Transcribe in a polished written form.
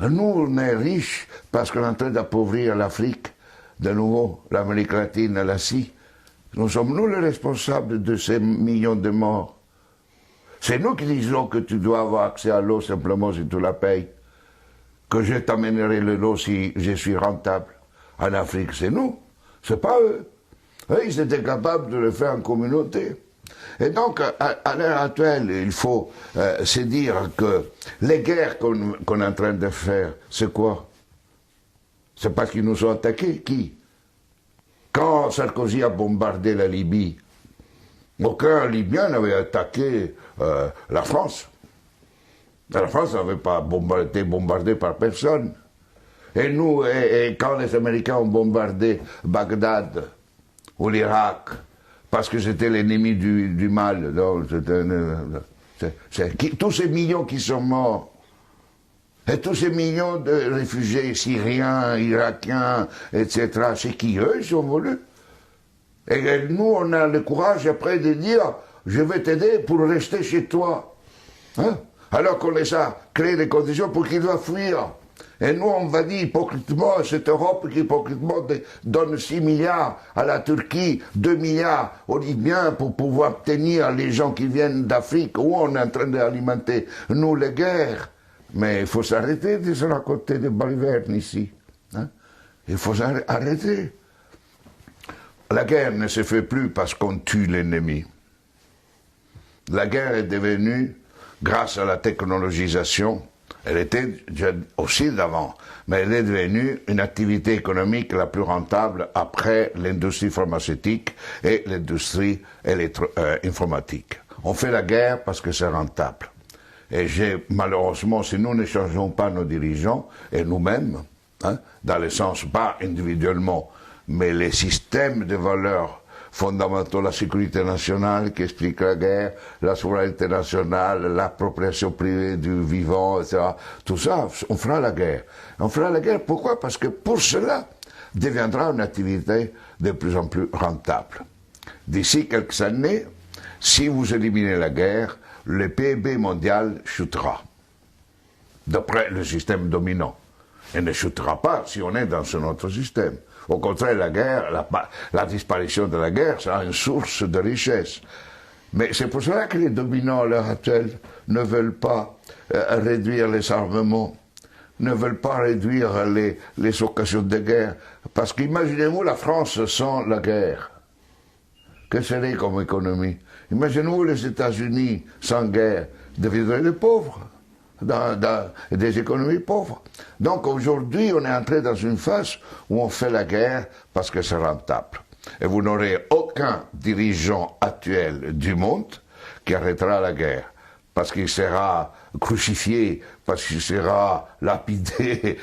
Nous, on est riches parce qu'on est en train d'appauvrir l'Afrique, de nouveau, l'Amérique latine, l'Asie. Nous sommes nous les responsables de ces millions de morts. C'est nous qui disons que tu dois avoir accès à l'eau simplement si tu la payes. Que je t'amènerai l'eau si je suis rentable. En Afrique, c'est nous, c'est pas eux. Eux, ils étaient capables de le faire en communauté. Et donc, à l'heure actuelle, il faut se dire que les guerres qu'on est en train de faire, c'est quoi? C'est parce qu'ils nous ont attaqués. Qui? Quand Sarkozy a bombardé la Libye, aucun Libyen n'avait attaqué la France. La France n'avait pas été bombardée par personne. Et nous, et quand les Américains ont bombardé Bagdad ou l'Irak, parce que c'était l'ennemi du mal, donc tous ces millions qui sont morts, et tous ces millions de réfugiés syriens, irakiens, etc., c'est qui eux, ils ont voulu. Et nous, on a le courage après de dire, je vais t'aider pour rester chez toi. Hein? Alors qu'on les a créé les conditions pour qu'ils doivent fuir. Et nous, on va dire hypocritement, cette Europe qui hypocritement donne 6 milliards à la Turquie, 2 milliards aux Libyens pour pouvoir tenir les gens qui viennent d'Afrique, où on est en train d'alimenter, nous, les guerres. Mais il faut s'arrêter de se raconter des balivernes ici. Hein? Il faut s'arrêter. La guerre ne se fait plus parce qu'on tue l'ennemi. La guerre est devenue, grâce à la technologisation, elle était aussi d'avant, mais elle est devenue une activité économique la plus rentable après l'industrie pharmaceutique et l'industrie informatique. On fait la guerre parce que c'est rentable. Et malheureusement, si nous ne changeons pas nos dirigeants, et nous-mêmes, hein, dans le sens, pas individuellement, mais les systèmes de valeurs fondamentaux, la sécurité nationale qui explique la guerre, la souveraineté nationale, l'appropriation privée du vivant, etc. Tout ça, on fera la guerre. On fera la guerre, pourquoi? Parce que pour cela, deviendra une activité de plus en plus rentable. D'ici quelques années, si vous éliminez la guerre, le PIB mondial chutera, d'après le système dominant. Il ne chutera pas si on est dans un autre système. Au contraire, la guerre, la disparition de la guerre sera une source de richesse. Mais c'est pour cela que les dominants à l'heure actuelle ne veulent pas réduire les armements, ne veulent pas réduire les occasions de guerre. Parce qu'imaginez-vous la France sans la guerre. Que serait comme économie? Imaginez-vous les États-Unis sans guerre, deviendraient des pauvres. Dans des économies pauvres. Donc aujourd'hui, on est entré dans une phase où on fait la guerre parce que c'est rentable. Et vous n'aurez aucun dirigeant actuel du monde qui arrêtera la guerre, parce qu'il sera crucifié, parce qu'il sera lapidé,